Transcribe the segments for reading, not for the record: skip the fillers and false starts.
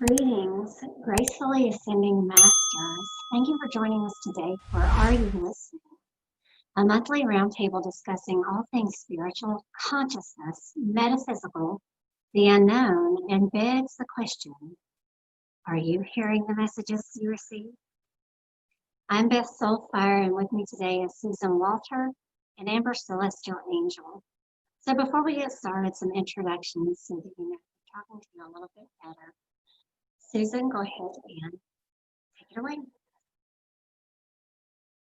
Greetings, gracefully ascending masters. Thank you for joining us today for Are You Listening? A monthly roundtable discussing all things spiritual, consciousness, metaphysical, the unknown, and begs the question, are you hearing the messages you receive? I'm Beth Soulfire, and with me today is Susan Walter and Amber Celestial Angel. So before we get started, some introductions so that you know I'm talking to you a little bit better. Susan, go ahead and take it away.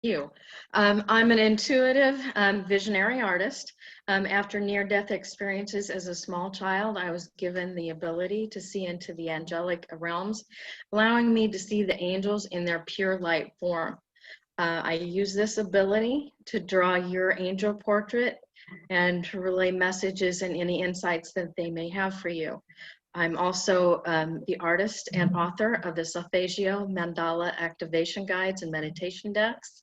You. I'm an intuitive visionary artist. After near-death experiences as a small child, I was given the ability to see into the angelic realms, allowing me to see the angels in their pure light form. I use this ability to draw your angel portrait and to relay messages and any insights that they may have for you. I'm also the artist and author of the Solfeggio Mandala activation guides and meditation decks,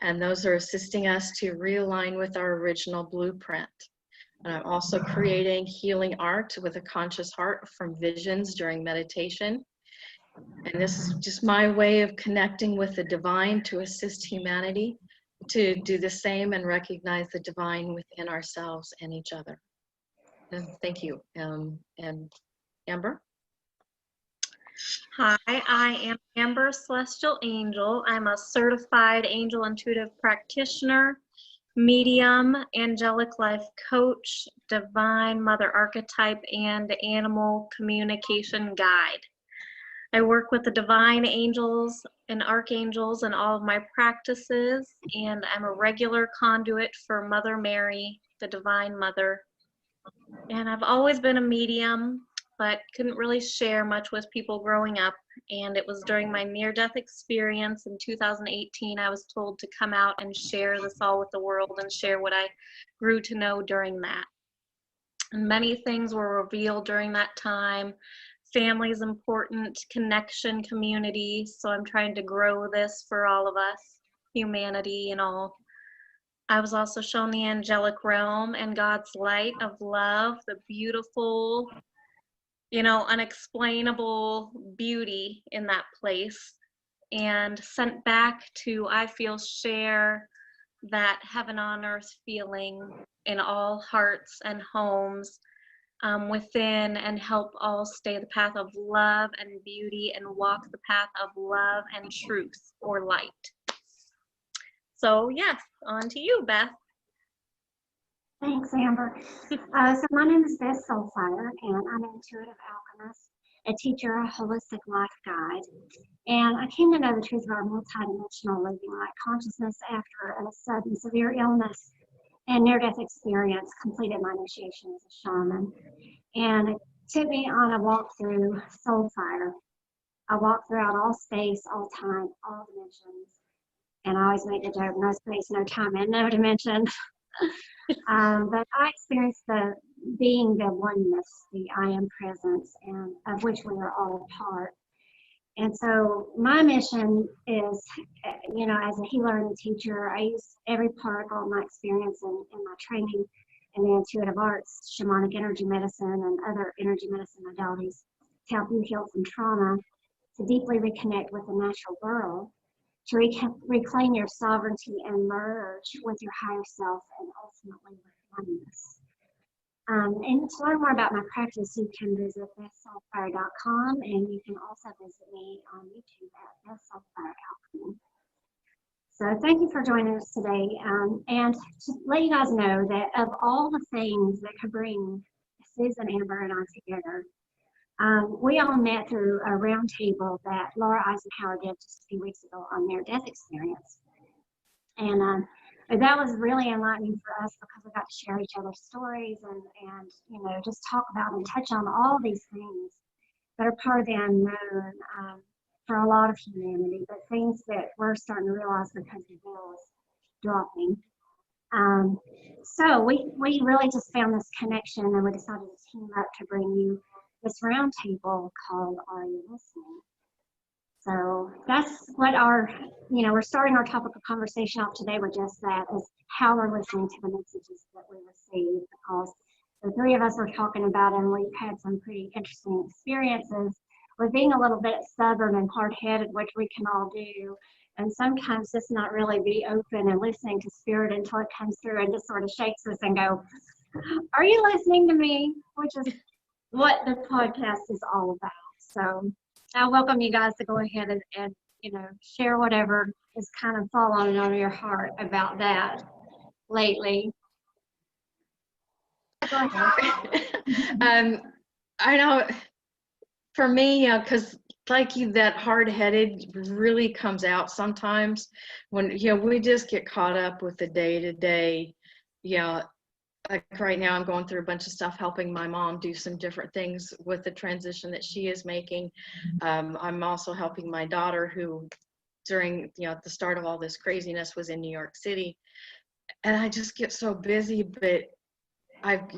and those are assisting us to realign with our original blueprint. And I'm also creating healing art with a conscious heart from visions during meditation. And this is just my way of connecting with the divine to assist humanity to do the same and recognize the divine within ourselves and each other. And thank you. And Amber? Hi, I am Amber Celestial Angel. I'm a certified angel intuitive practitioner, medium, angelic life coach, divine mother archetype, and animal communication guide. I work with the divine angels and archangels in all of my practices, and I'm a regular conduit for Mother Mary, the Divine Mother. And I've always been a medium, but couldn't really share much with people growing up. And it was during my near-death experience in 2018, I was told to come out and share this all with the world and share what I grew to know during that. And many things were revealed during that time. Family is important, connection, community. So I'm trying to grow this for all of us, humanity and all. I was also shown the angelic realm and God's light of love, the beautiful, unexplainable beauty in that place, and sent back to, I feel, share that heaven on earth feeling in all hearts and homes within, and help all stay the path of love and beauty and walk the path of love and truth or light. So yes, on to you, Beth. Thanks, Amber. So my name is Beth Soulfire, and I'm an intuitive alchemist, a teacher, a holistic life guide. And I came to know the truth of our multidimensional living light consciousness after a sudden severe illness and near-death experience completed my initiation as a shaman. And it took me on a walk through Soulfire. I walked throughout all space, all time, all dimensions. And I always make the joke, no space, no time, and no dimension. But I experienced the being the oneness, the I am presence, and of which we are all a part. And so my mission is, as a healer and a teacher, I use every particle of my experience in my training in the intuitive arts, shamanic energy medicine, and other energy medicine modalities to help you heal from trauma, to deeply reconnect with the natural world, to reclaim your sovereignty and merge with your higher self and ultimately with oneness. And to learn more about my practice, you can visit BethSoulfire.com, and you can also visit me on YouTube at BethSoulfire. So thank you for joining us today. And to let you guys know that of all the things that could bring Susan, Amber, and I together, we all met through a round table that Laura Eisenhower did just a few weeks ago on their death experience. And that was really enlightening for us because we got to share each other's stories and just talk about and touch on all these things that are part of the unknown for a lot of humanity, but things that we're starting to realize because the veil is dropping. So we really just found this connection, and we decided to team up to bring you this round table called Are You Listening? So that's what we're starting our topic of conversation off today with just that, is how we're listening to the messages that we receive, because the three of us are talking about, and we've had some pretty interesting experiences with being a little bit stubborn and hard-headed, which we can all do, and sometimes just not really be open and listening to spirit until it comes through and just sort of shakes us and go, are you listening to me? Which is what the podcast is all about. So I welcome you guys to go ahead and share whatever is kind of falling on your heart about that lately. Go ahead. I know for me, because like you, that hard-headed really comes out sometimes when, we just get caught up with the day-to-day. Like right now I'm going through a bunch of stuff helping my mom do some different things with the transition that she is making. I'm also helping my daughter who during, at the start of all this craziness was in New York City. And I just get so busy, but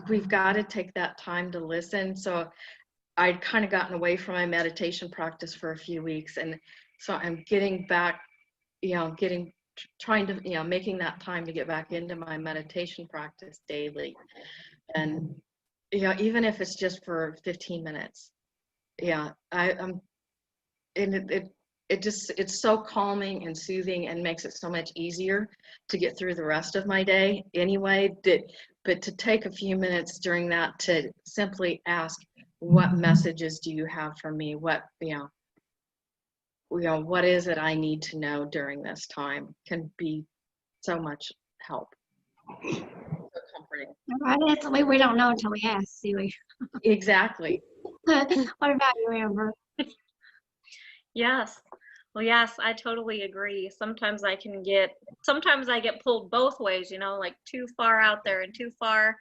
we've got to take that time to listen. So I'd kind of gotten away from my meditation practice for a few weeks. And so I'm getting back, trying to, making that time to get back into my meditation practice daily. And, even if it's just for 15 minutes, I'm, and it's so calming and soothing and makes it so much easier to get through the rest of my day anyway. But to take a few minutes during that to simply ask, what messages do you have for me? What is it I need to know during this time can be so much help. So comforting. Right, we don't know until we ask, do we? Exactly. What about you, Amber? Yes. Well, yes, I totally agree. Sometimes I get pulled both ways, like too far out there and too far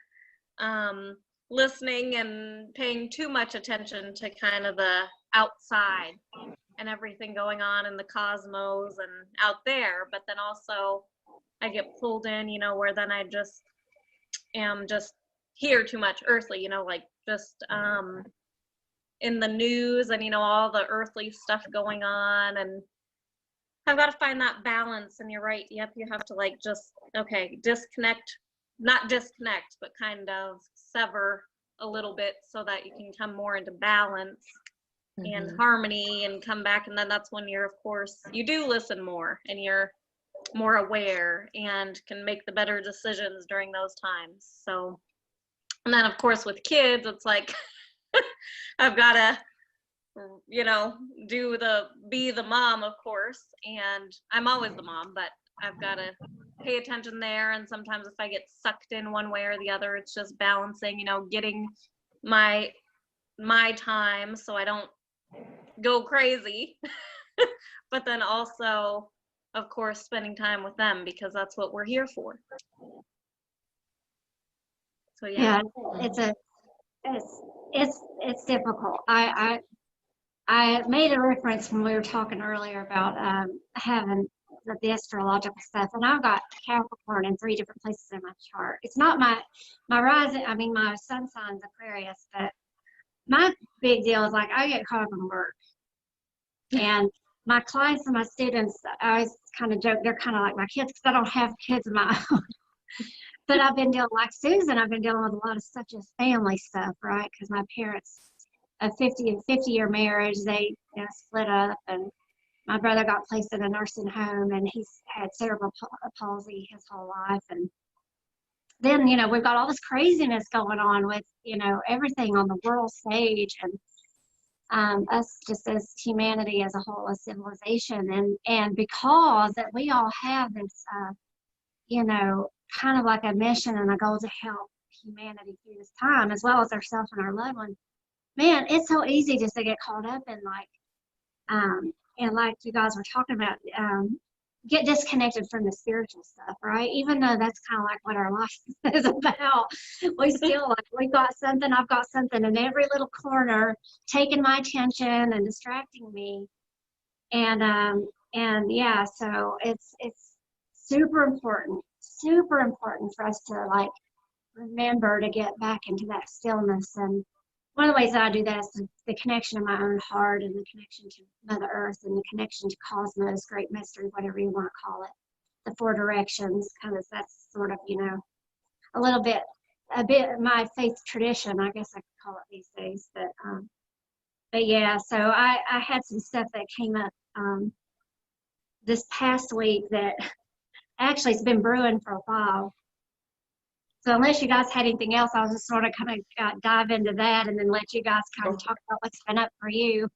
listening and paying too much attention to kind of the outside and everything going on in the cosmos and out there. But then also I get pulled in, where then I just am just here too much earthly, like just in the news and, all the earthly stuff going on. And I've got to find that balance. And you're right. Yep. You have to disconnect, not disconnect, but kind of sever a little bit so that you can come more into balance and harmony and come back. And then that's when you do listen more and you're more aware and can make the better decisions during those times. So, and then of course with kids, it's like, I've got to, be the mom, of course, and I'm always the mom, but I've got to pay attention there. And sometimes if I get sucked in one way or the other, it's just balancing, getting my time so I don't go crazy, but then also, of course, spending time with them because that's what we're here for. So yeah, it's difficult. I made a reference when we were talking earlier about having the astrological stuff, and I've got Capricorn in 3 different places in my chart. It's not my rising. I mean, my sun sign's Aquarius, but my big deal is like I get caught up in work, and my clients and my students, I always kind of joke they're kind of like my kids because I don't have kids of my own. But I've been dealing, like Susan, I've been dealing with a lot of such as family stuff, right? Because my parents, a 50-year marriage, they split up, and my brother got placed in a nursing home, and he's had cerebral palsy his whole life. And then, we've got all this craziness going on with, everything on the world stage, and us just as humanity as a whole, as civilization. And because that we all have this, kind of like a mission and a goal to help humanity through this time, as well as ourselves and our loved ones. Man, it's so easy just to get caught up in and like you guys were talking about, get disconnected from the spiritual stuff, right? Even though that's kind of like what our life is about. We still we've got something, I've got something in every little corner taking my attention and distracting me. And yeah, so it's super important for us to remember to get back into that stillness. And one of the ways that I do that is the connection to my own heart and the connection to Mother Earth and the connection to cosmos, great mystery, whatever you want to call it, the 4 directions, kind of, that's sort of, a bit my faith tradition, I guess I could call it these days. But But yeah, so I had some stuff that came up this past week that actually it's been brewing for a while. So unless you guys had anything else, I was just sort of kind of dive into that and then let you guys kind of talk about what's been up for you.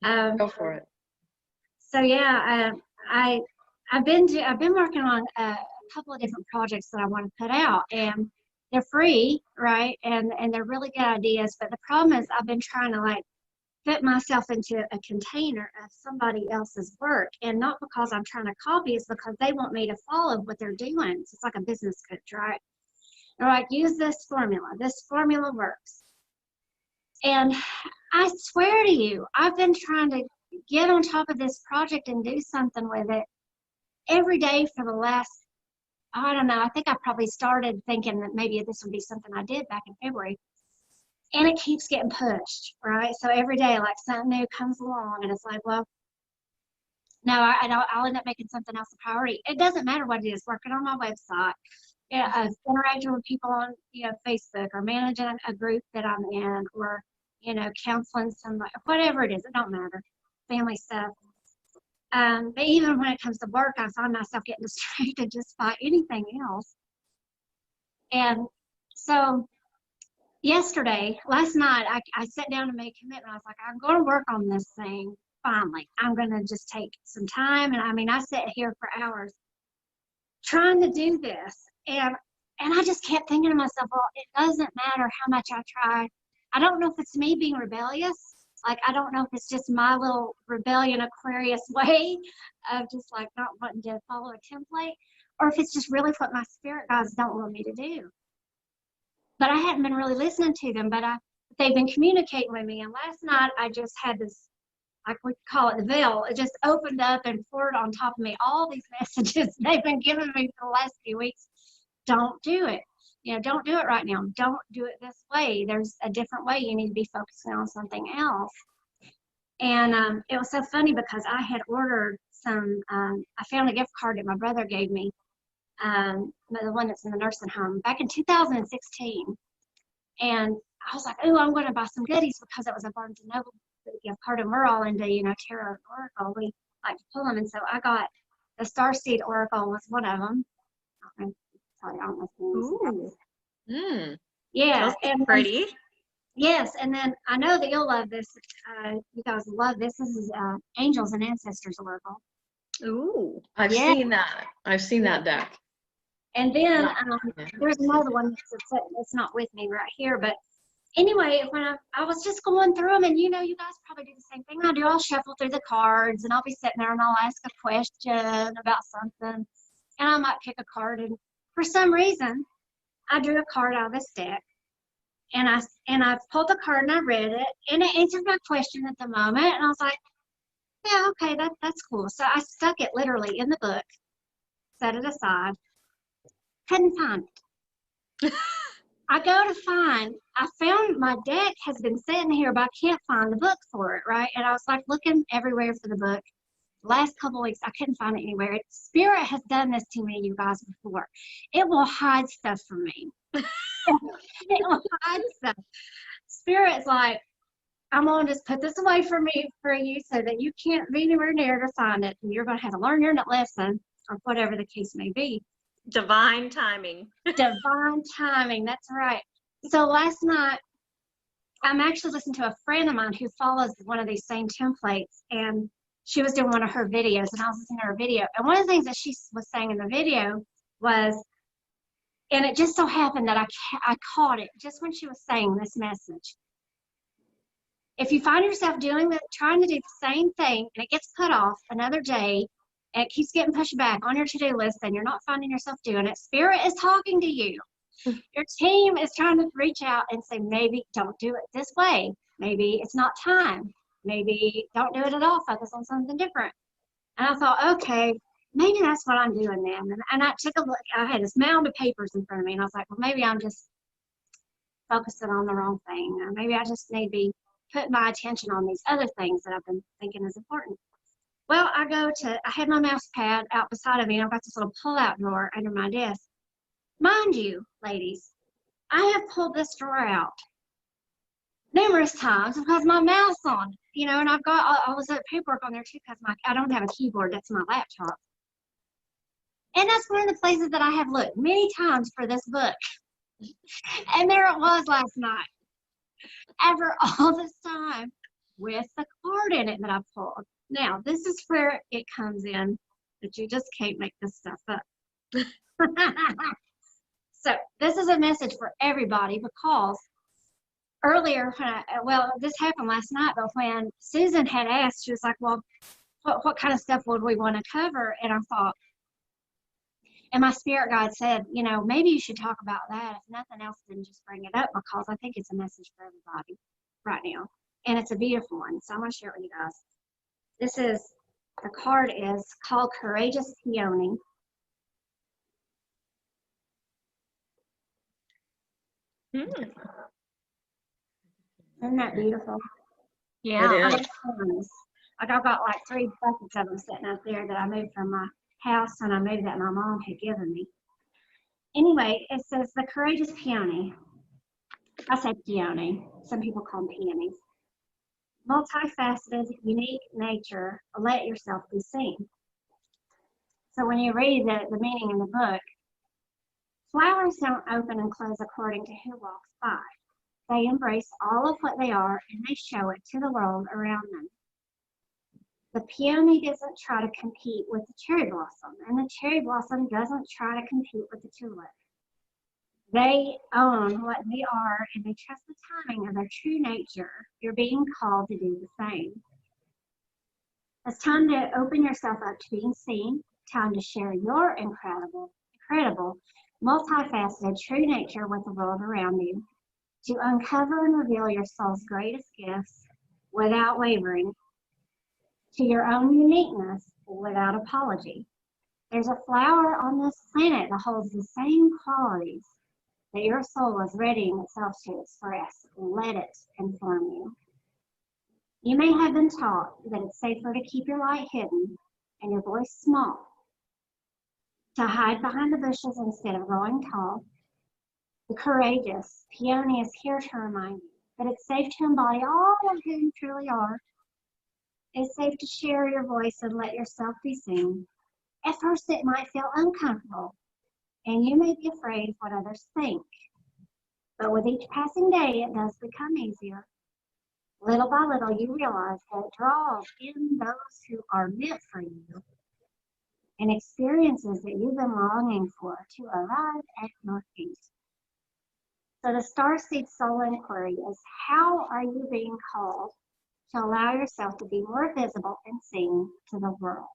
Go for it. So yeah, I've been working on a couple of different projects that I want to put out, and they're free, right? And they're really good ideas. But the problem is I've been trying to like fit myself into a container of somebody else's work, and not because I'm trying to copy, it's because they want me to follow what they're doing. It's like a business coach, right? They're like, use this formula works. And I swear to you, I've been trying to get on top of this project and do something with it every day for the last, I don't know, I think I probably started thinking that maybe this would be something I did back in February. And it keeps getting pushed, right? So every day, like something new comes along, and it's like, well, no, I'll end up making something else a priority. It doesn't matter what it is, working on my website, interacting with people on Facebook, or managing a group that I'm in, or counseling somebody, whatever it is, it don't matter, family stuff. But even when it comes to work, I find myself getting distracted just by anything else. And so last night, I sat down and made a commitment. I was like, I'm going to work on this thing finally. I'm going to just take some time. And I mean, I sat here for hours trying to do this. And I just kept thinking to myself, well, it doesn't matter how much I try. I don't know if it's me being rebellious. Like, I don't know if it's just my little rebellion Aquarius way of just like not wanting to follow a template, or if it's just really what my spirit guides don't want me to do. But I hadn't been really listening to them, but they've been communicating with me. And last night I just had this, like we call it the veil, it just opened up and poured on top of me all these messages they've been giving me for the last few weeks. Don't do it. Don't do it right now. Don't do it this way. There's a different way. You need to be focusing on something else. And it was so funny because I had ordered some, I found a gift card that my brother gave me, the one that's in the nursing home, back in 2016. And I was like, oh, I'm going to buy some goodies because it was a Barnes & Noble gift card, and we're all into, tarot and oracle. We like to pull them. And so I got the Starseed Oracle was one of them. Sorry, I don't know. Ooh. Yeah. And pretty. Yes, and then I know that you'll love this. You guys love this. This is Angels and Ancestors Oracle. Ooh. I've seen that. I've seen that deck. And then there's another one that's not with me right here. But anyway, when I was just going through them, and you guys probably do the same thing I do. I'll shuffle through the cards, and I'll be sitting there, and I'll ask a question about something, and I might pick a card, and for some reason, I drew a card out of this deck, and I pulled the card and I read it, and it answered my question at the moment, and I was like, yeah, okay, that's cool. So I stuck it literally in the book, set it aside, couldn't find it. I found my deck has been sitting here, but I can't find the book for it, right? And I was like looking everywhere for the book. Last couple of weeks, I couldn't find it anywhere. Spirit has done this to me, you guys, before. It will hide stuff from me. It will hide stuff. Spirit's like, I'm going to just put this away for you so that you can't be anywhere near to find it. And you're going to have to learn your lesson, or whatever the case may be. Divine timing. Divine timing, that's right. So last night, I'm actually listening to a friend of mine who follows one of these same templates, and she was doing one of her videos, and I was listening to her video. And one of the things that she was saying in the video was, and it just so happened that I caught it just when she was saying this message. If you find yourself trying to do the same thing, and it gets put off another day, and it keeps getting pushed back on your to-do list, and you're not finding yourself doing it, Spirit is talking to you. Your team is trying to reach out and say, maybe don't do it this way. Maybe it's not time. Maybe don't do it at all. Focus on something different. And I thought, okay, maybe that's what I'm doing then. And I took a look. I had this mound of papers in front of me, and I was like, well, maybe I'm just focusing on the wrong thing. Or maybe I just need to be putting my attention on these other things that I've been thinking is important. Well, I had my mouse pad out beside of me, and I've got this little pull-out drawer under my desk. Mind you, ladies, I have pulled this drawer out numerous times because my mouse on it, you know, and I've got all this other paperwork on there too because I don't have a keyboard. That's my laptop. And that's one of the places that I have looked many times for this book. And there it was last night. After all this time with the card in it that I pulled. Now, this is where it comes in that you just can't make this stuff up. So this is a message for everybody because earlier, well, this happened last night, but when Susan had asked, she was like, well, what kind of stuff would we want to cover? And I thought, and my spirit guide said, you know, maybe you should talk about that. If nothing else, then just bring it up because I think it's a message for everybody right now. And it's a beautiful one. So I'm going to share it with you guys. The card is called Courageous Peony. Isn't that beautiful? Yeah. It is. Like I've got like 3 buckets of them sitting out there that I moved from my house when I moved that my mom had given me. Anyway, it says the courageous peony. I say peony. Some people call them peonies. Multifaceted, unique nature. Let yourself be seen. So when you read the meaning in the book, flowers don't open and close according to who walks by. They embrace all of what they are and they show it to the world around them. The peony doesn't try to compete with the cherry blossom, and the cherry blossom doesn't try to compete with the tulip. They own what they are and they trust the timing of their true nature. You're being called to do the same. It's time to open yourself up to being seen, time to share your incredible, multifaceted true nature with the world around you, to uncover and reveal your soul's greatest gifts without wavering, to your own uniqueness without apology. There's a flower on this planet that holds the same qualities that your soul is readying itself to express. Let it inform you. You may have been taught that it's safer to keep your light hidden and your voice small, to hide behind the bushes instead of growing tall. The courageous peony is here to remind you that it's safe to embody all of who you truly are. It's safe to share your voice and let yourself be seen. At first, it might feel uncomfortable, and you may be afraid of what others think. But with each passing day, it does become easier. Little by little, you realize that it draws in those who are meant for you and experiences that you've been longing for to arrive at your feet. So the Starseed Soul Inquiry is, how are you being called to allow yourself to be more visible and seen to the world?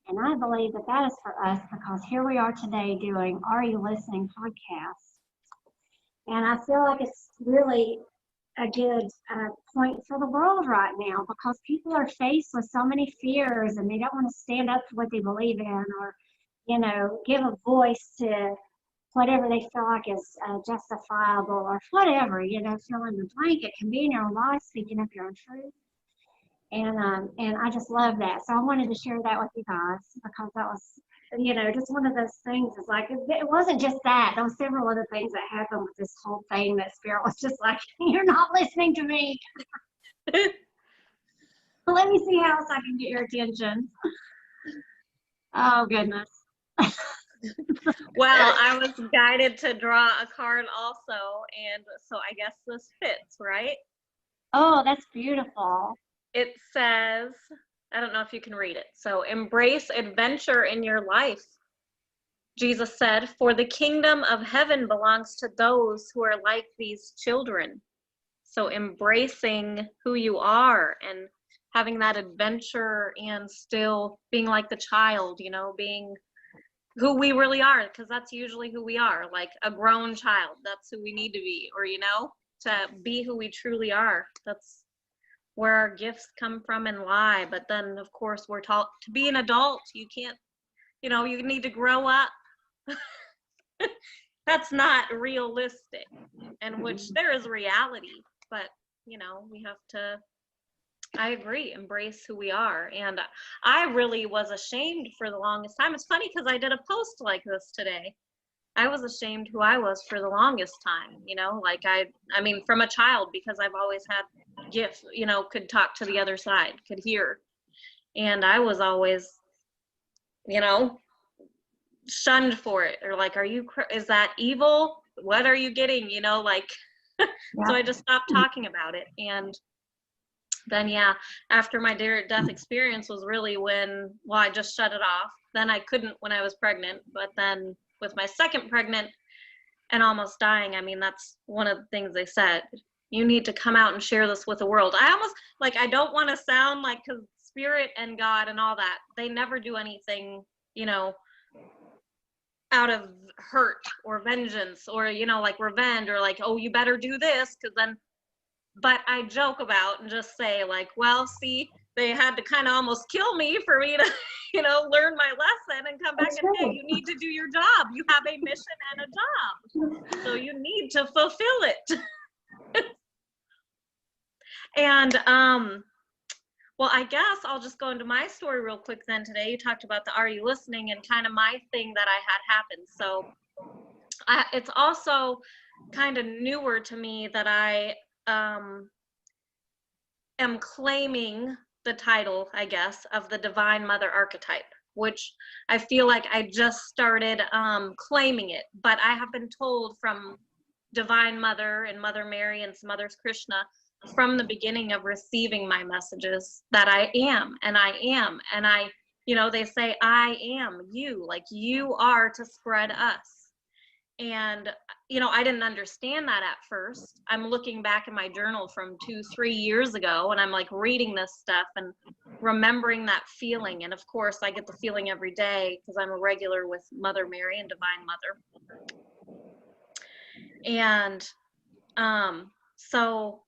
And I believe that that is for us because here we are today doing Are You Listening podcast. And I feel like it's really a good point for the world right now because people are faced with so many fears and they don't want to stand up for what they believe in or, you know, give a voice to whatever they feel like is justifiable or whatever, you know, fill in the blank. It can be in your own life, speaking up your own truth. And I just love that. So I wanted to share that with you guys because that was, you know, just one of those things. It's like, it wasn't just that. There were several other things that happened with this whole thing that Spirit was just like, you're not listening to me. Let me see how else I can get your attention. Oh, goodness. Well, I was guided to draw a card also, and so I guess this fits, right? Oh, that's beautiful. It says, I don't know if you can read it. So, embrace adventure in your life. Jesus said, for the kingdom of heaven belongs to those who are like these children. So, embracing who you are and having that adventure and still being like the child, you know, being who we really are, because that's usually who we are, like a grown child. That's who we need to be, or, you know, to be who we truly are. That's where our gifts come from and lie. But then, of course, we're taught to be an adult. You can't, you know, you need to grow up. That's not realistic, and which there is reality, but, you know, we have to, I agree, embrace who we are. And I really was ashamed for the longest time. It's funny because I did a post like this today, I was ashamed who I was for the longest time, you know, like I mean, from a child, because I've always had gifts, you know, could talk to the other side, could hear. And I was always, you know, shunned for it, or like, is that evil? What are you getting? You know, like, so I just stopped talking about it. And then, yeah, after my death experience was really when, well, I just shut it off. Then I couldn't when I was pregnant, but then with my second pregnant and almost dying, I mean, that's one of the things they said. You need to come out and share this with the world. I almost, like, I don't want to sound like, because spirit and God and all that, they never do anything, you know, out of hurt or vengeance or, you know, like revenge or like, oh, you better do this, because then, but I joke about and just say like, well, see, they had to kind of almost kill me for me to, you know, learn my lesson and come back and, hey, you need to do your job. You have a mission and a job. So you need to fulfill it. And, well, I guess I'll just go into my story real quick then today. You talked about the Are You Listening and kind of my thing that I had happen. So it's also kind of newer to me that I am claiming the title, I guess, of the Divine Mother archetype, which I feel like I just started claiming it. But I have been told from Divine Mother and Mother Mary and some others, Krishna, from the beginning of receiving my messages that I am, and I am, and I, you know, they say, I am you, like you are to spread us. And, you know, I didn't understand that at first. I'm looking back in my journal from 2-3 years ago, and I'm like reading this stuff and remembering that feeling. And of course, I get the feeling every day because I'm a regular with Mother Mary and Divine Mother. And so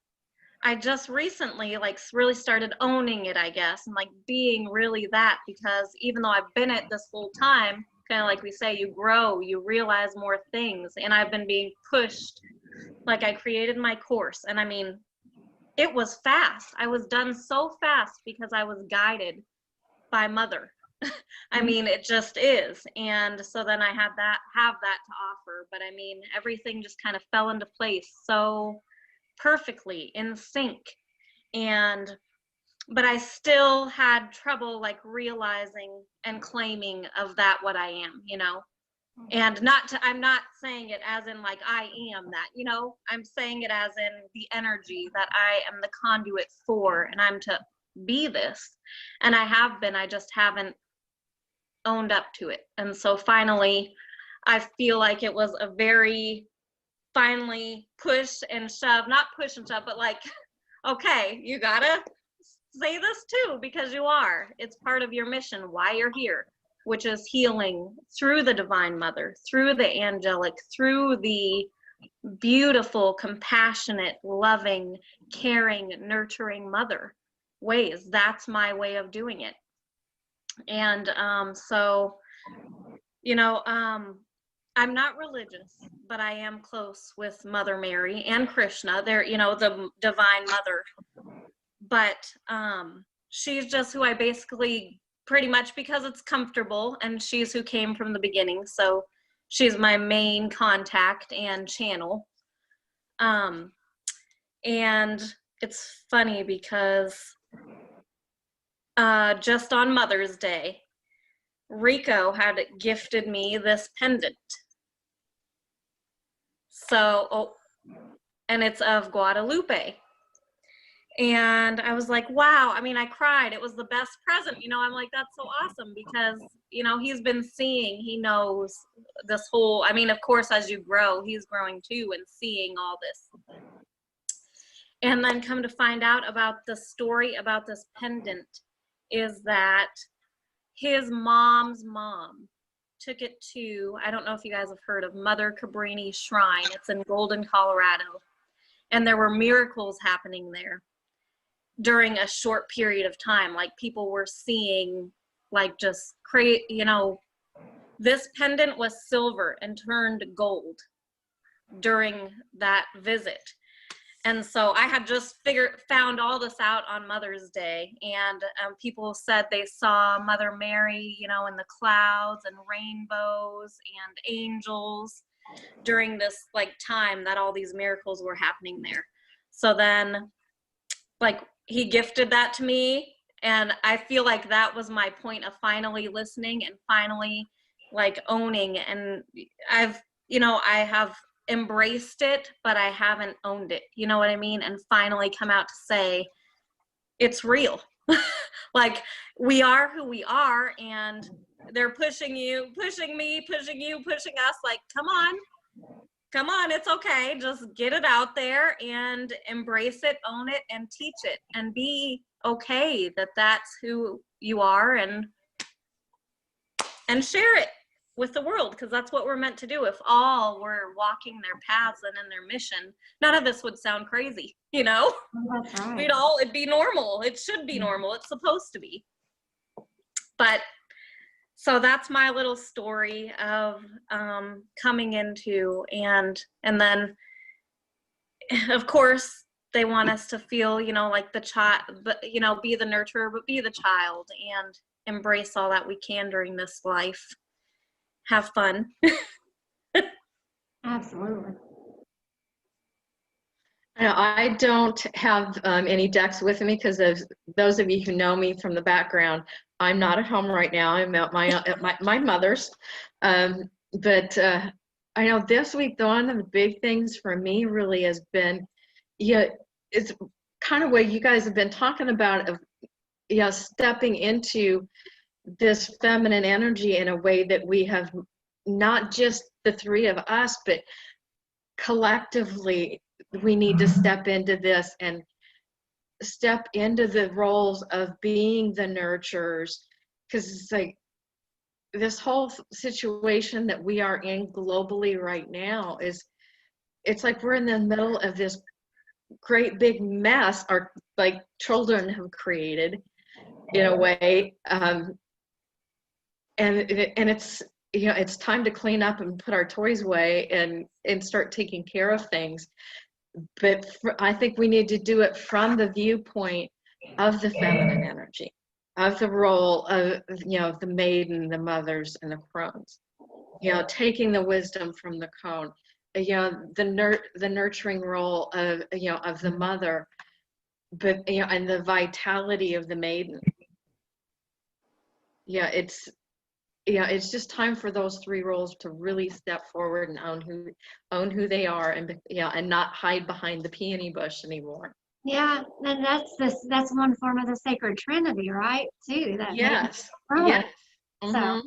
I just recently like really started owning it, I guess, and like being really that, because even though I've been it this whole time, kind of like we say, you grow, you realize more things, and I've been being pushed. Like I created my course, and I mean, it was fast. I was done so fast because I was guided by Mother. I mean, it just is. And so then I have that to offer, but I mean, everything just kind of fell into place so perfectly in sync. But I still had trouble like realizing and claiming of that what I am, you know. And I'm not saying it as in like I am that, you know, I'm saying it as in the energy that I am the conduit for, and I'm to be this. And I have been, I just haven't owned up to it. And so finally, I feel like it was a very finally push and shove, not push and shove, but like, okay, you gotta say this too, because you are. It's part of your mission, why you're here, which is healing through the Divine Mother, through the angelic, through the beautiful, compassionate, loving, caring, nurturing Mother ways. That's my way of doing it. And so, you know, I'm not religious, but I am close with Mother Mary and Krishna. They're, you know, the Divine Mother. But she's just who I basically pretty much, because it's comfortable, and she's who came from the beginning. So she's my main contact and channel. And it's funny because just on Mother's Day, Rico had gifted me this pendant. So, and it's of Guadalupe. And I was like, wow, I mean, I cried. It was the best present. You know, I'm like, that's so awesome, because, you know, he's been seeing, he knows this whole, I mean, of course, as you grow, he's growing too and seeing all this. And then come to find out about the story about this pendant is that his mom's mom took it to, I don't know if you guys have heard of Mother Cabrini Shrine. It's in Golden, Colorado. And there were miracles happening there during a short period of time. Like people were seeing, like just create, you know, this pendant was silver and turned gold during that visit. And so I had just found all this out on Mother's Day, and people said they saw Mother Mary, you know, in the clouds and rainbows and angels during this like time that all these miracles were happening there. So then like he gifted that to me, and I feel like that was my point of finally listening and finally like owning. And I have embraced it, but I haven't owned it, you know what I mean? And finally come out to say it's real. Like we are who we are, and they're pushing you, pushing me, pushing you, pushing us, like come on, it's okay, just get it out there and embrace it, own it, and teach it, and be okay that that's who you are, and share it with the world, because that's what we're meant to do. If all were walking their paths and in their mission, none of this would sound crazy, you know? That's right. It'd be normal. It should be normal. It's supposed to be. But so that's my little story of coming into, and then of course they want us to feel, you know, like the child, but you know, be the nurturer, but be the child, and embrace all that we can during this life. Have fun. Absolutely. I don't have any decks with me because of those of you who know me from the background. I'm not at home right now. I'm at my mother's. But I know this week, one of the big things for me really has been, it's kind of what you guys have been talking about of, stepping into this feminine energy in a way that we have, not just the three of us, but collectively we need to step into this and step into the roles of being the nurturers, because it's like this whole situation that we are in globally right now it's like we're in the middle of this great big mess our like children have created in a way, and it's it's time to clean up and put our toys away and start taking care of things. But I think we need to do it from the viewpoint of the feminine energy, of the role of the maiden, the mothers, and the crones. Taking the wisdom from the cone, the nurturing role of of the mother, but and the vitality of the maiden. It's just time for those three roles to really step forward and own who they are, and not hide behind the peony bush anymore. Yeah, and that's one form of the sacred trinity, right? Too. Yes. Yes. Mm-hmm. So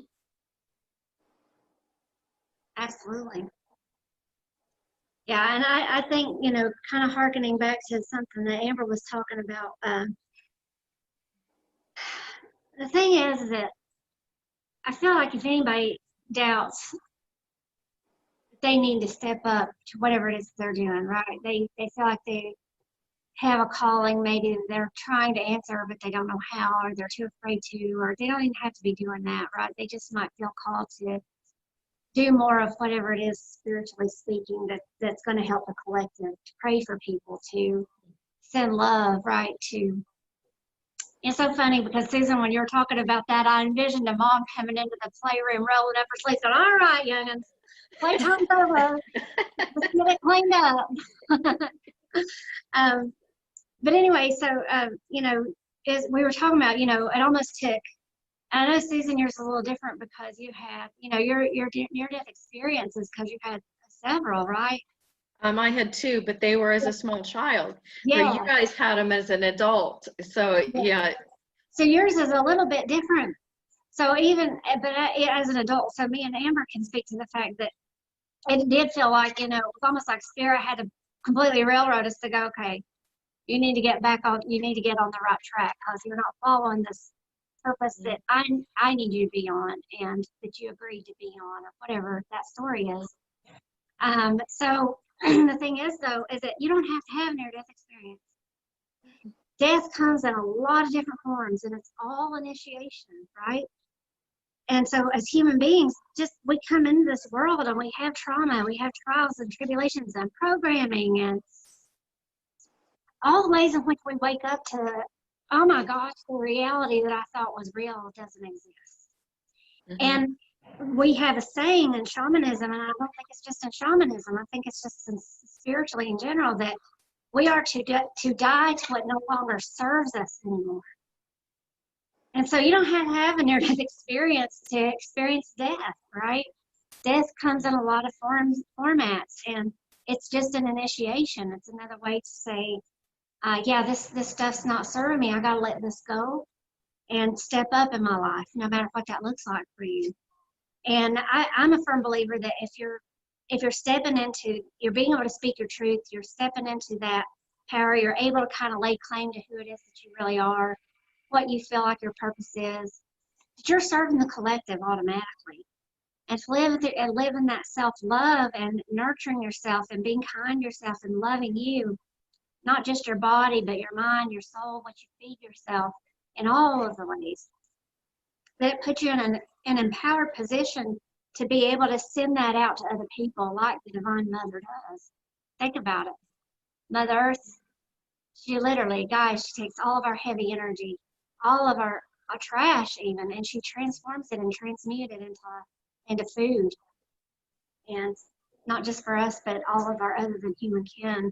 absolutely. Yeah, and I think, kind of hearkening back to something that Amber was talking about, the thing is that I feel like if anybody doubts, they need to step up to whatever it is they're doing, right? They feel like they have a calling, maybe they're trying to answer, but they don't know how, or they're too afraid to, or they don't even have to be doing that, right? They just might feel called to do more of whatever it is, spiritually speaking, that's going to help the collective, to pray for people, to send love, right? It's so funny because, Susan, when you were talking about that, I envisioned a mom coming into the playroom, rolling up her sleeves, going, all right, youngins, playtime's over. Let's get it cleaned up. But anyway, so, as we were talking about, it almost took, I know, Susan, yours is a little different because you had, your near-death experiences, because you've had several, right? I had two, but they were as a small child. Yeah. Where you guys had them as an adult. So, yeah. So yours is a little bit different. So but as an adult, so me and Amber can speak to the fact that it did feel like, it was almost like Spirit had to completely railroad us to go, okay, you need to get back on, you need to get on the right track, because you're not following this purpose that I need you to be on, and that you agreed to be on, or whatever that story is. So the thing is, though, is that you don't have to have a near-death experience. Death comes in a lot of different forms, and it's all initiation, right? And so as human beings, we come into this world and we have trauma, and we have trials and tribulations and programming, and all the ways in which we wake up to, oh my gosh, the reality that I thought was real doesn't exist. And we have a saying in shamanism, and I don't think it's just in shamanism, I think it's just spiritually in general, that we are to die to what no longer serves us anymore. And so you don't have to have a near-death experience to experience death, right? Death comes in a lot of formats, and it's just an initiation. It's another way to say, yeah, this stuff's not serving me. I got to let this go and step up in my life, no matter what that looks like for you. And I'm a firm believer that if you're stepping into, you're being able to speak your truth, you're stepping into that power, you're able to kind of lay claim to who it is that you really are, what you feel like your purpose is, that you're serving the collective automatically. And to live in that self-love and nurturing yourself and being kind to yourself and loving you, not just your body, but your mind, your soul, what you feed yourself in all of the ways. That puts you in an empowered position to be able to send that out to other people like the Divine Mother does. Think about it. Mother Earth, she literally, guys, she takes all of our heavy energy, all of our trash even, and she transforms it and transmutes it into food. And not just for us, but all of our other than human kin.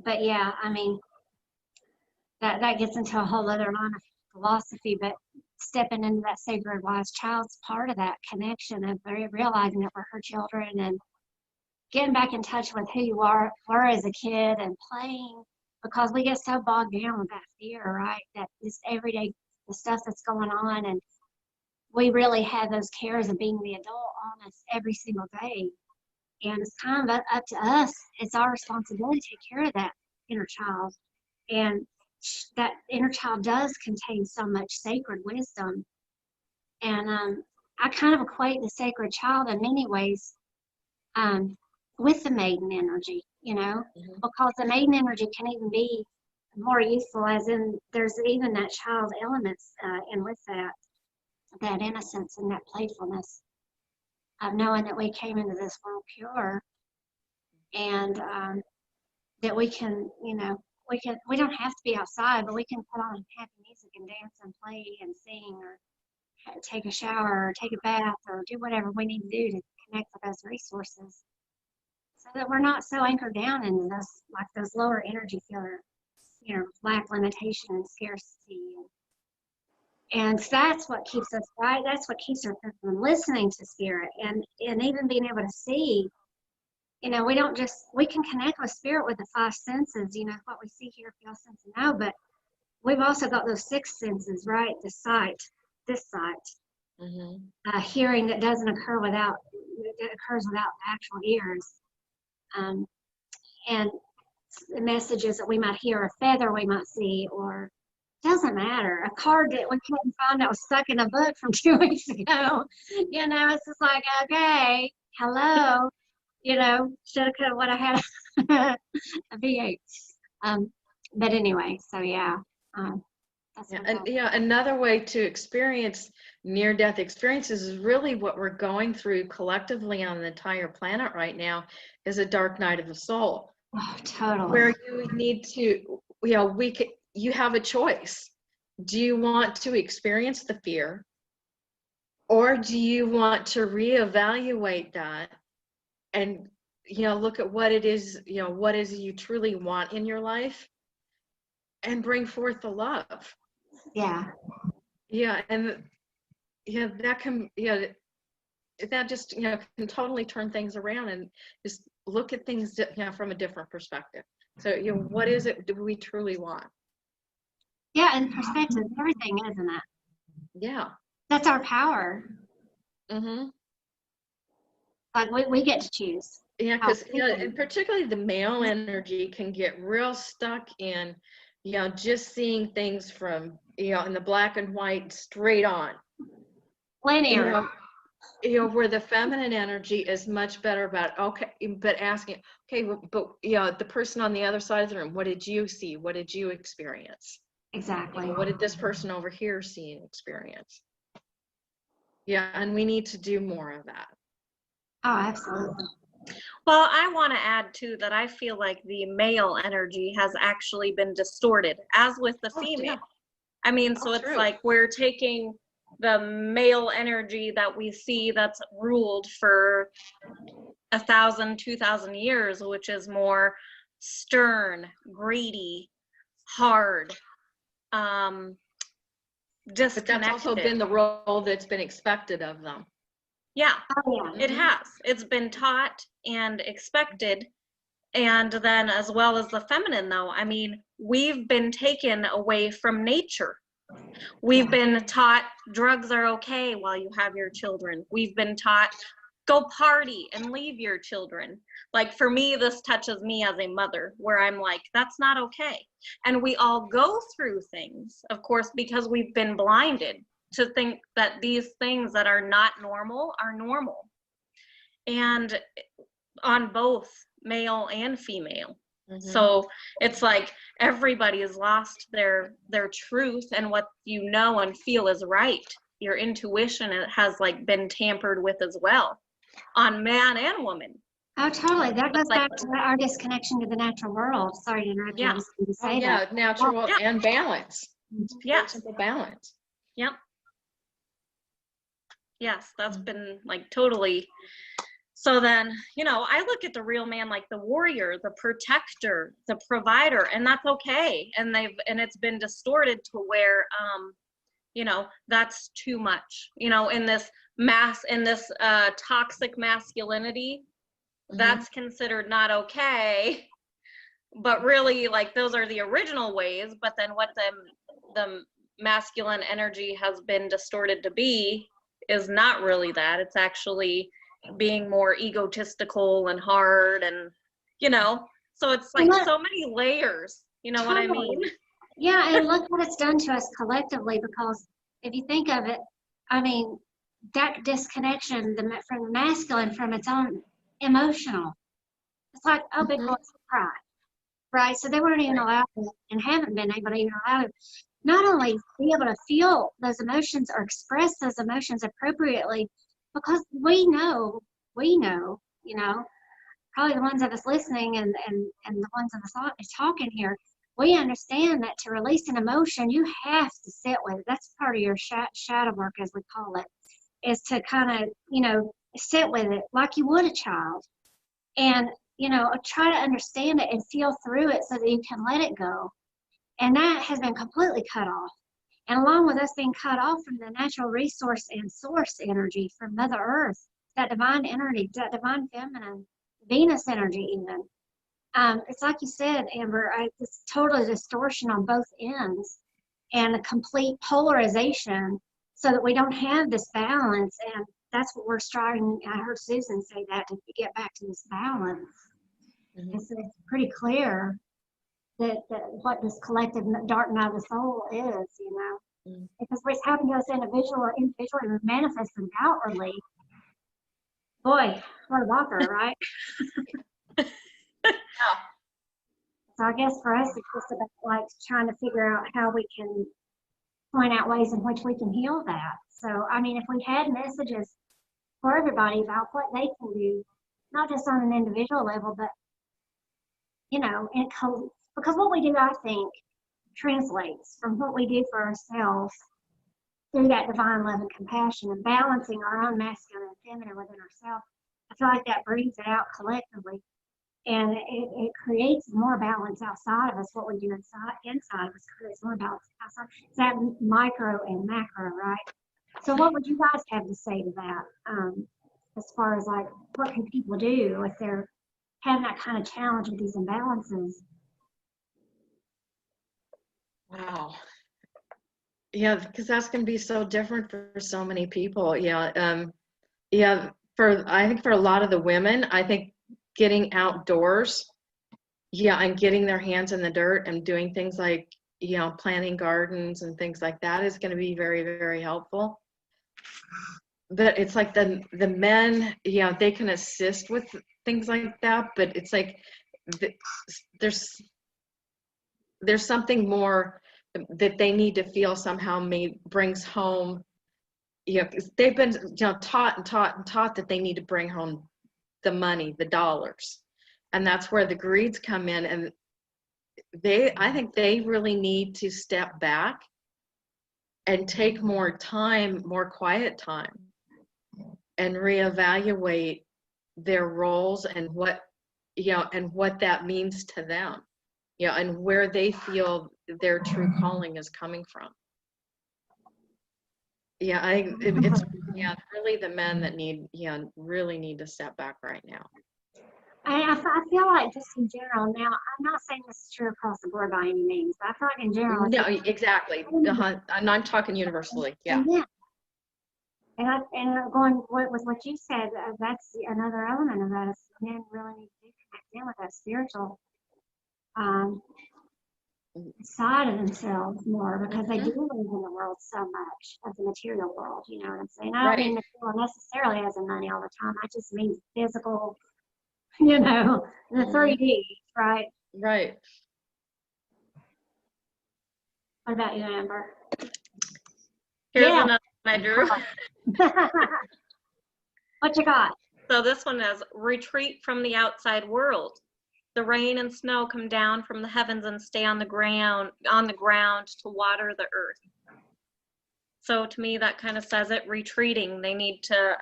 But yeah, I mean, that gets into a whole other line of philosophy, but stepping into that sacred wise child's part of that connection of realizing that we're her children and getting back in touch with who you were as a kid and playing, because we get so bogged down with that fear, right? That this everyday, the stuff that's going on, and we really have those cares of being the adult on us every single day. And it's kind of up to us. It's our responsibility to take care of that inner child. And that inner child does contain so much sacred wisdom. And I kind of equate the sacred child in many ways with the maiden energy, because the maiden energy can even be more useful, as in there's even that child elements and with that innocence and that playfulness of knowing that we came into this world pure, and that we can, we don't have to be outside, but we can put on happy music and dance and play and sing, or take a shower or take a bath or do whatever we need to do to connect with those resources, so that we're not so anchored down in those lower energy fields, lack, limitation, and scarcity. And that's what keeps us right. That's what keeps us from listening to spirit, and even being able to see. We can connect with spirit with the five senses, what we see, hear, feel, sense, and know, but we've also got those six senses, right? The sight, this sight, hearing that occurs without actual ears, and the messages that we might hear, a feather we might see, or doesn't matter, a card that we couldn't find that was stuck in a book from 2 weeks ago. It's just like, okay, hello. Should have, could have, would have had a V8. But anyway, so yeah. Another way to experience near-death experiences is really what we're going through collectively on the entire planet right now is a dark night of the soul. Oh, totally. Where you need to, you have a choice. Do you want to experience the fear, or do you want to reevaluate that and look at what it is, what is it you truly want in your life, and bring forth the love? And that can that just can totally turn things around and just look at things from a different perspective. So what is it do we truly want? And perspective, everything, isn't it? That's our power. Like we get to choose. Because and particularly the male energy can get real stuck in just seeing things from in the black and white, straight on, linear. Where the feminine energy is much better about but asking, but the person on the other side of the room, what did you see, what did you experience? Exactly. What did this person over here see and experience? And we need to do more of that. Oh, absolutely. Well, I want to add too that I feel like the male energy has actually been distorted, as with the female. Yeah. I mean, so it's True. like we're taking the male energy that we see that's ruled for 1,000, 2,000 years, which is more stern, greedy, hard, disconnected. But that's also been the role that's been expected of them. Yeah, Oh, yeah. it has. It's been taught and expected. And then as well as the feminine, though, I mean, we've been taken away from nature. We've been taught drugs are okay while you have your children. We've been taught go party and leave your children. Like for me, this touches me as a mother where I'm like, that's not okay. And we all go through things, of course, because we've been blinded to think that these things that are not normal are normal. And on both male and female. So it's like everybody has lost their truth and what you know and feel is right. Your intuition has like been tampered with as well on man and woman. Oh, totally. That goes back to our disconnection to the natural world. Sorry to interrupt you. I was going to say that. Natural and balance. Yes. Simple balance. Yep. Yes, that's been like totally. So then, you know, I look at the real man like the warrior, the protector, the provider, and that's okay. And it's been distorted to where, you know, that's too much. You know, in this toxic masculinity, that's considered not okay. But really, like those are the original ways. But then what the masculine energy has been distorted to be is not really that. It's actually being more egotistical and hard, and you know, so it's like so many layers, you know what I mean? Yeah, and look what it's done to us collectively, because if you think of it, I mean, that disconnection from the masculine, from its own emotional, it's like, oh, big boys cry, right? So they weren't even allowed to, and haven't been able to even allow to not only be able to feel those emotions or express those emotions appropriately, because we know, you know, probably the ones of us listening and the ones of us talking here, we understand that to release an emotion, you have to sit with it. That's part of your shadow work, as we call it, is to kind of, you know, sit with it like you would a child. And, you know, try to understand it and feel through it so that you can let it go. And that has been completely cut off. And along with us being cut off from the natural resource and source energy from Mother Earth, that divine energy, that divine feminine, Venus energy even. It's like you said, Amber, it's total distortion on both ends and a complete polarization so that we don't have this balance. And that's what we're striving. I heard Susan say that, to get back to this balance. It's pretty clear that what this collective dark night of the soul is, you know, because what's happened to us individually and manifesting outwardly. Boy, what a walker, right? So I guess for us, it's just about like trying to figure out how we can point out ways in which we can heal that. So, I mean, if we had messages for everybody about what they can do, not just on an individual level, but, you know, because what we do, I think, translates from what we do for ourselves through that divine love and compassion and balancing our own masculine and feminine within ourselves. I feel like that brings it out collectively, and it creates more balance outside of us. What we do inside of us creates more balance outside. It's that micro and macro, right? So what would you guys have to say to that, as far as like what can people do if they're having that kind of challenge with these imbalances? Wow. Yeah, because that's going to be so different for so many people. Yeah. I think for a lot of the women, I think getting outdoors, and getting their hands in the dirt and doing things like, you know, planting gardens and things like that is going to be very, very helpful. But it's like the men, they can assist with things like that, but it's like there's something more that they need to feel somehow brings home, because they've been taught that they need to bring home the money, the dollars. And that's where the greeds come in. And I think they really need to step back and take more time, more quiet time, and reevaluate their roles and what, and what that means to them, and where they feel their true calling is coming from. It's really the men that really need to step back right now. I feel like just in general, now, I'm not saying this is true across the board by any means, but I feel like in general. No, exactly. I'm talking universally. Yeah. And going with what you said, that's another element of that. Is men really need to connect in with that spiritual side of themselves more, because they do live in the world so much of the material world. You know what I'm saying? I don't mean material necessarily as in money all the time. I just mean physical. The 3D, right? Right. What about you, Amber? Here's another one I drew. What you got? So this one is retreat from the outside world. The rain and snow come down from the heavens and stay on the ground to water the earth. So to me, that kind of says it. Retreating. They need to,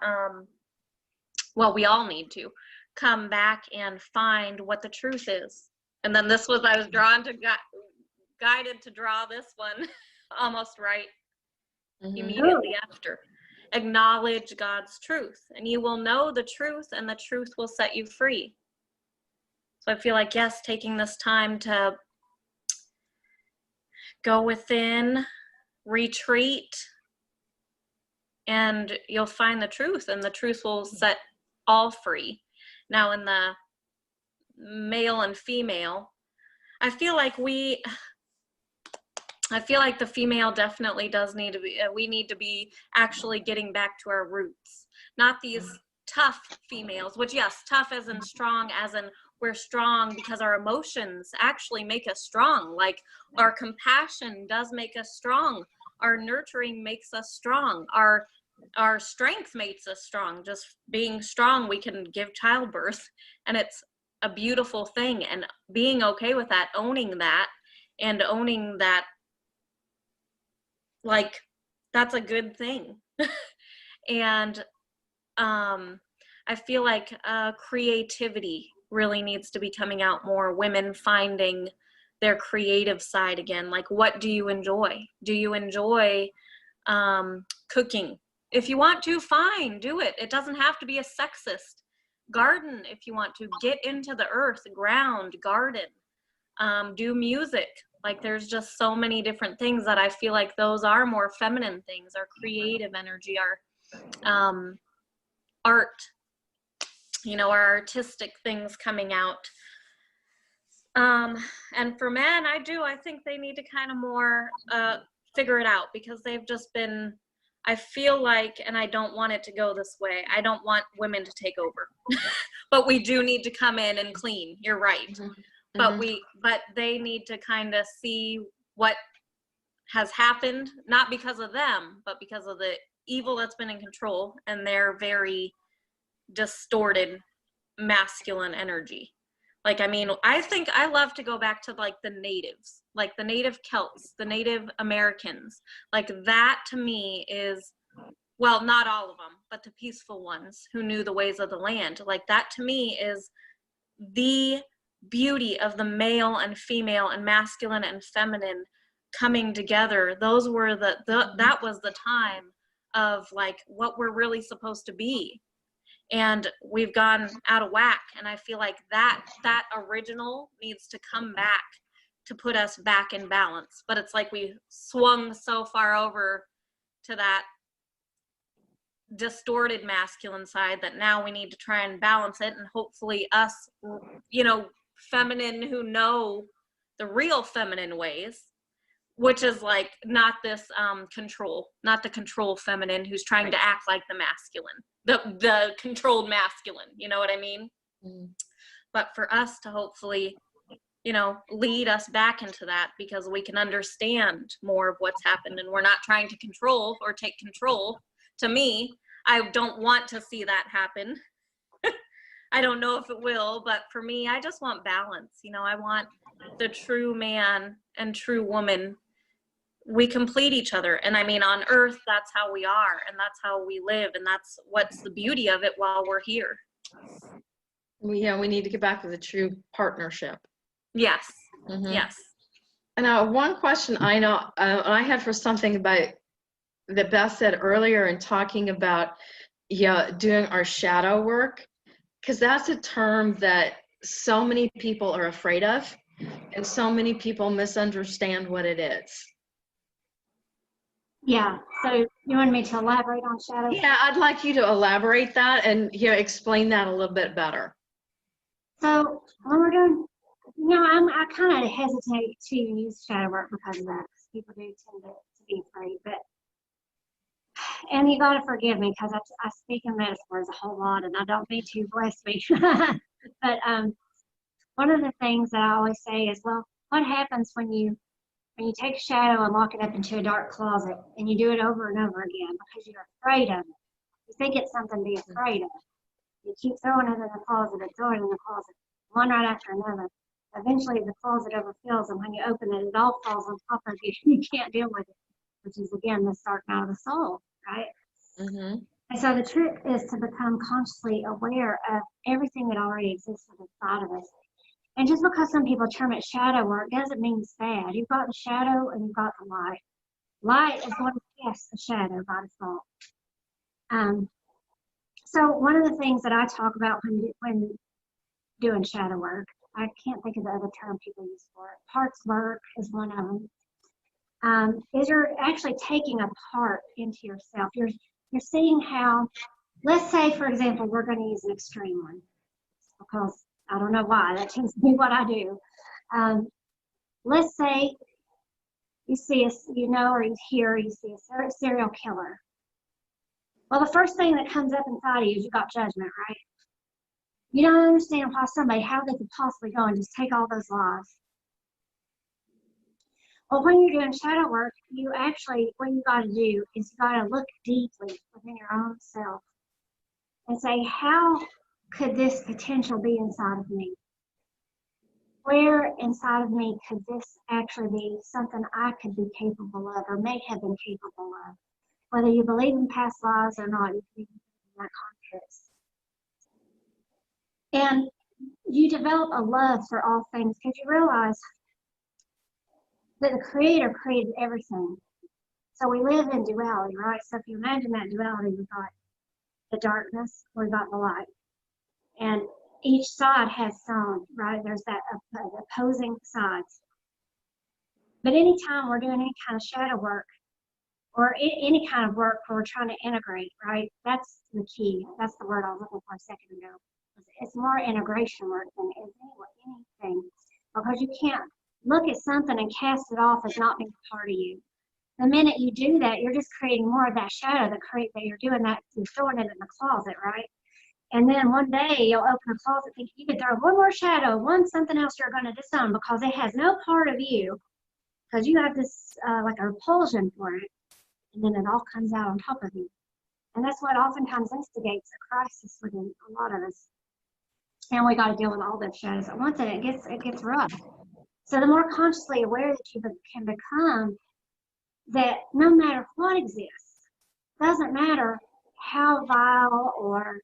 we all need to come back and find what the truth is. And then this was, I was drawn to, guided to draw this one almost right immediately after. Acknowledge God's truth, and you will know the truth, and the truth will set you free. So I feel like, yes, taking this time to go within, retreat, and you'll find the truth, and the truth will set all free. Now, in the male and female, I feel like the female definitely does need to be, we need to be actually getting back to our roots. Not these tough females, which, yes, tough as in strong, as in we're strong because our emotions actually make us strong. Like, our compassion does make us strong. Our nurturing makes us strong. Our strength makes us strong. Just being strong, we can give childbirth, and it's a beautiful thing. And being okay with that, owning that, like, that's a good thing. And I feel like creativity really needs to be coming out more. Women finding their creative side again. Like, what do you enjoy? Do you enjoy cooking? If you want to, fine, do it. It doesn't have to be a sexist. Garden if you want to. Get into the earth, ground, garden. Do music. Like, there's just so many different things that I feel like those are more feminine things. Our creative energy, our art, our artistic things coming out. And for men, I think they need to kind of more figure it out, because they've just been, I feel like, and I don't want it to go this way, I don't want women to take over. But we do need to come in and clean. You're right. Mm-hmm. But they need to kind of see what has happened, not because of them, but because of the evil that's been in control and their very distorted masculine energy. Like, I mean, I think I love to go back to, like, the natives, like the native Celts, the Native Americans. Like, that to me is, well, not all of them, but the peaceful ones who knew the ways of the land. Like, that to me is the beauty of the male and female and masculine and feminine coming together. Those were that was the time of, like, what we're really supposed to be. And we've gone out of whack. And I feel like that original needs to come back to put us back in balance. But it's like we swung so far over to that distorted masculine side that now we need to try and balance it. And hopefully us, feminine who know the real feminine ways, which is like not this control, not the control feminine who's trying to act like the masculine, the controlled masculine, you know what I mean? But for us to hopefully, lead us back into that, because we can understand more of what's happened, and we're not trying to control or take control. To me, I don't want to see that happen. I don't know if it will, but for me, I just want balance. I want the true man and true woman. We complete each other. And I mean, on earth, that's how we are, and that's how we live, and that's what's the beauty of it while we're here. Yeah, we need to get back to the true partnership. Yes. Mm-hmm. Yes. And one question I know I had for something about that Beth said earlier in talking about doing our shadow work, because that's a term that so many people are afraid of, and so many people misunderstand what it is. Yeah, so you want me to elaborate on shadow? Yeah, I'd like you to elaborate that and explain that a little bit better. So when we're doing, I kind of hesitate to use shadow work because of that. 'Cause people do tend to be afraid, and you got to forgive me because I speak in metaphors a whole lot, and I don't mean to, bless me. But one of the things that I always say is, well, what happens when you take a shadow and lock it up into a dark closet, and you do it over and over again because you're afraid of it? You think it's something to be afraid of. You keep throwing it in the closet and throwing it in the closet, one right after another. Eventually, the closet overfills, and when you open it, it all falls on top of you. You can't deal with it, which is, again, the dark night of the soul, right? Mm-hmm. And so the trick is to become consciously aware of everything that already exists inside of us. And just because some people term it shadow work doesn't mean it's bad. You've got the shadow and you've got the light. Light is going to cast the shadow by default. So one of the things that I talk about when doing shadow work, I can't think of the other term people use for it. Parts work is one of them. Is you're actually taking a part into yourself. You're seeing how, let's say, for example, we're going to use an extreme one because I don't know why, that tends to be what I do. Let's say you see or you hear, you see a serial killer. Well, the first thing that comes up inside of you is you got judgment, right? You don't understand how they could possibly go and just take all those lives. Well, when you're doing shadow work, what you got to do is you got to look deeply within your own self and say, how could this potential be inside of me? Where inside of me could this actually be something I could be capable of or may have been capable of? Whether you believe in past lives or not, you can even in that context. And you develop a love for all things because you realize that the Creator created everything. So we live in duality, right? So if you imagine that duality, we've got the darkness, we've got the light. And each side has some, right? There's that opposing sides. But anytime we're doing any kind of shadow work or any kind of work where we're trying to integrate, right? That's the key. That's the word I was looking for a second ago. It's more integration work than anything, because you can't look at something and cast it off as not being part of you. The minute you do that, you're just creating more of that shadow that you're doing that, you're throwing it in the closet, right? And then one day you'll open the closet thinking you could throw one more shadow, something else you're going to disown because it has no part of you, because you have this like a repulsion for it, and then it all comes out on top of you. And that's what oftentimes instigates a crisis within a lot of us. And we got to deal with all those shadows at once, and it gets rough. So the more consciously aware that you can become, that no matter what exists, doesn't matter how vile or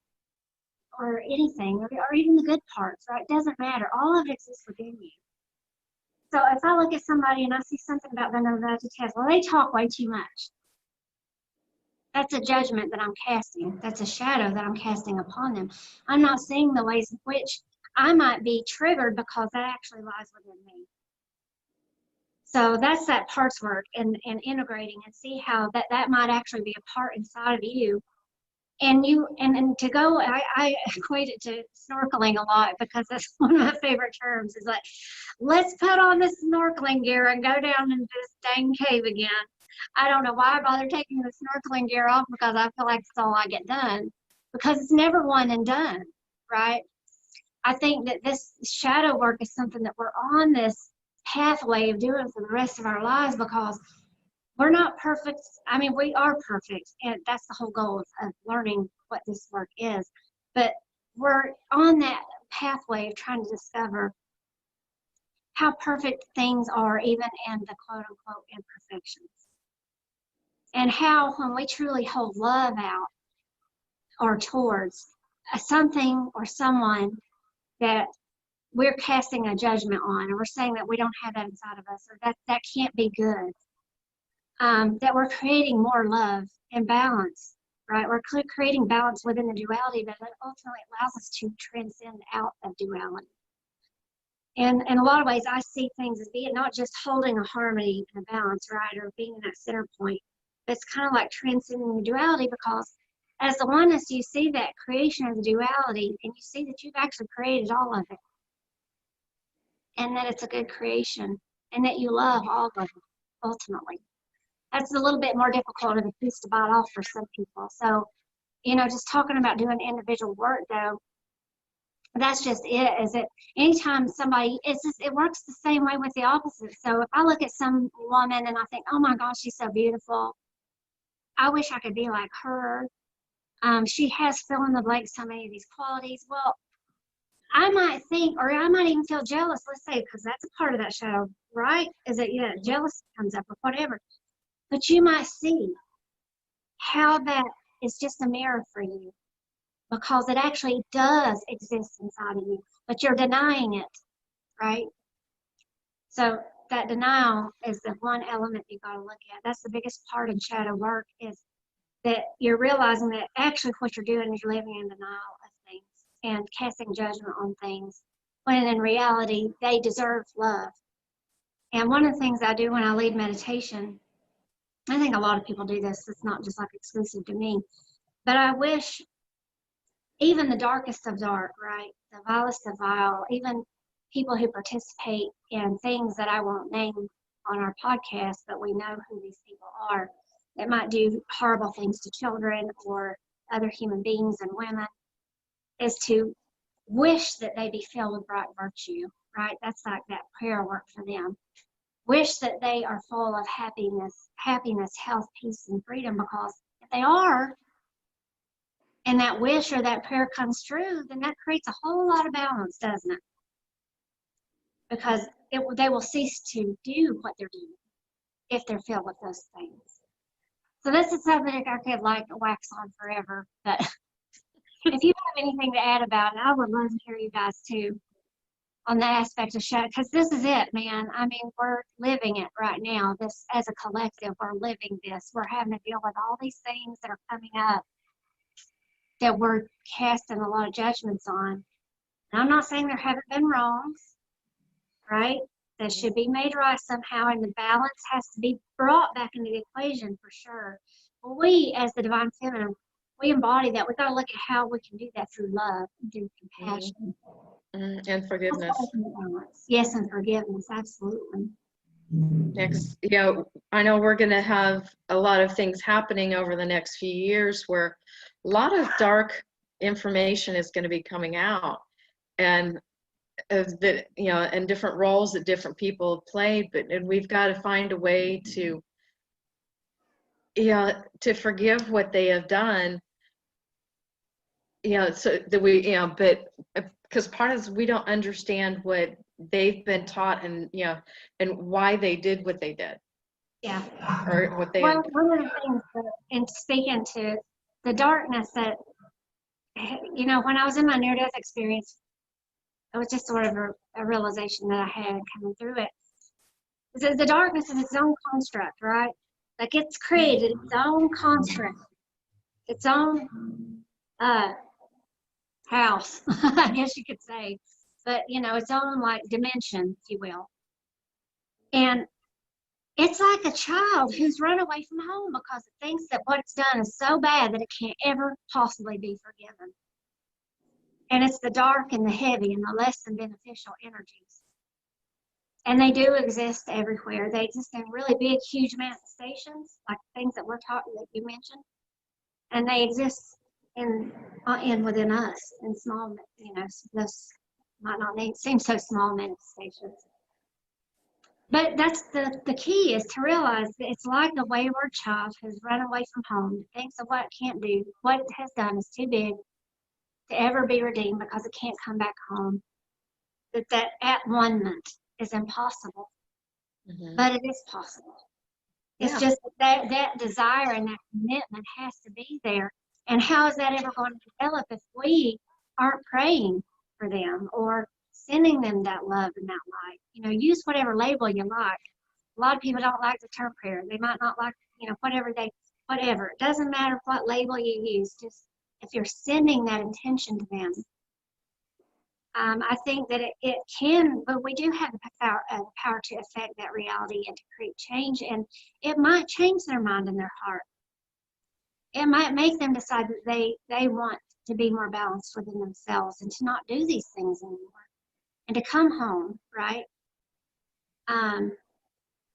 anything, or even the good parts, right? It doesn't matter. All of it exists within you. So if I look at somebody and I see something about them about to test, well, they talk way too much. That's a judgment that I'm casting. That's a shadow that I'm casting upon them. I'm not seeing the ways in which I might be triggered because that actually lies within me. So that's that parts work and integrating and see how that might actually be a part inside of you. And to go, I equate it to snorkeling a lot because that's one of my favorite terms is like, let's put on this snorkeling gear and go down into this dang cave again. I don't know why I bother taking the snorkeling gear off because I feel like it's all I get done, because it's never one and done, right? I think that this shadow work is something that we're on this pathway of doing for the rest of our lives because we're not perfect. I mean, we are perfect, and that's the whole goal of learning what this work is. But we're on that pathway of trying to discover how perfect things are, even in the quote-unquote imperfections. And how when we truly hold love out or towards something or someone that we're casting a judgment on, or we're saying that we don't have that inside of us, or that can't be good, that we're creating more love and balance, right? We're creating balance within the duality, but it ultimately allows us to transcend out of duality. And in a lot of ways, I see things as being not just holding a harmony and a balance, right, or being in that center point, but it's kind of like transcending the duality, because as the oneness, you see that creation as a duality, and you see that you've actually created all of it, and that it's a good creation, and that you love all of it, ultimately. That's a little bit more difficult of a piece to bite off for some people. So, just talking about doing individual work, though, that's just it, is that anytime somebody, it works the same way with the opposite. So if I look at some woman and I think, oh my gosh, she's so beautiful, I wish I could be like her. She has fill in the blank so many of these qualities. Well, I might think, or I might even feel jealous, let's say, because that's a part of that shadow, right? Is that, jealousy comes up or whatever. But you might see how that is just a mirror for you, because it actually does exist inside of you, but you're denying it, right? So that denial is the one element you got to look at. That's the biggest part in shadow work, is that you're realizing that actually what you're doing is you're living in denial of things and casting judgment on things, when in reality, they deserve love. And one of the things I do when I lead meditation, I think a lot of people do this, it's not just like exclusive to me, but I wish even the darkest of dark, right, the vilest of vile, even people who participate in things that I won't name on our podcast, but we know who these people are, that might do horrible things to children or other human beings and women, is to wish that they be filled with bright virtue, right? That's like that prayer work for them. Wish that they are full of happiness, health, peace, and freedom, because if they are, and that wish or that prayer comes true, then that creates a whole lot of balance, doesn't it? Because they will cease to do what they're doing if they're filled with those things. So this is something I could wax on forever, but if you have anything to add about it, I would love to hear you guys too on that aspect of shadow, because this is it, man. I mean, we're living it right now. This, as a collective, we're living this. We're having to deal with all these things that are coming up that we're casting a lot of judgments on. And I'm not saying there haven't been wrongs, right? That should be made right somehow, and the balance has to be brought back into the equation for sure. But we, as the divine feminine, we embody that. We've got to look at how we can do that through love and through compassion. And forgiveness. Yes, and forgiveness, absolutely. Next, I know we're going to have a lot of things happening over the next few years where a lot of dark information is going to be coming out, and that, and different roles that different people have played, and we've got to find a way to forgive what they have done, so that we, but because part of this, we don't understand what they've been taught, and and why they did what they did. Yeah. Or what they. Well, one of the things in speaking to the darkness that, when I was in my near-death experience, it was just sort of a realization that I had coming through it. Is the darkness is its own construct, right? Like, it's created its own construct, its own house, I guess you could say, but its own dimension, if you will. And it's like a child who's run away from home because it thinks that what it's done is so bad that it can't ever possibly be forgiven. And it's the dark and the heavy and the less than beneficial energies. And they do exist everywhere. They exist in really big, huge manifestations, like things that we're talking, that you mentioned. And they exist in within us in small, those might not seem so small manifestations. But that's the key, is to realize that it's like a wayward child who's run away from home, thinks of what it can't do, what it has done is too big, to ever be redeemed because it can't come back home, that at-one-ment is impossible. But it is possible. It's just that desire and that commitment has to be there. And how is that ever going to develop if we aren't praying for them or sending them that love and that light? You know, use whatever label you like. A lot of people don't like the term prayer. They might not like, you know, whatever. It doesn't matter what label you use. Just if you're sending that intention to them, I think that it can, but we do have the power to affect that reality and to create change. And it might change their mind and their heart. It might make them decide that they want to be more balanced within themselves and to not do these things anymore and to come home, right?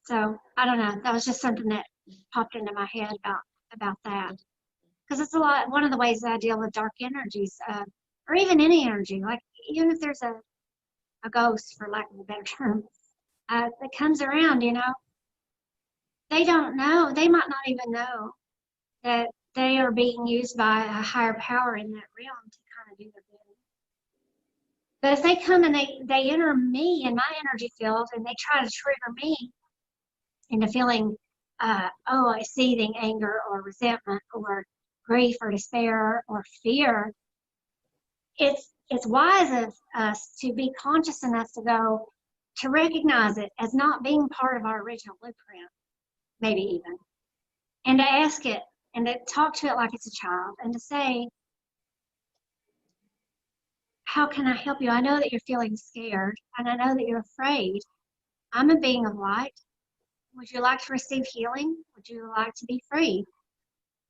So I don't know. That was just something that popped into my head about that. Because it's one of the ways that I deal with dark energies, or even any energy, like even if there's a ghost, for lack of a better term, that comes around, you know, they don't know, they might not even know that they are being used by a higher power in that realm to kind of do their bidding. But if they come and they enter me in my energy field and they try to trigger me into feeling, seething anger or resentment or grief or despair or fear, it's wise of us to be conscious enough to recognize it as not being part of our original blueprint, maybe even, and to ask it and to talk to it like it's a child and to say, how can I help you? I know that you're feeling scared and I know that you're afraid. I'm a being of light. Would you like to receive healing? Would you like to be free?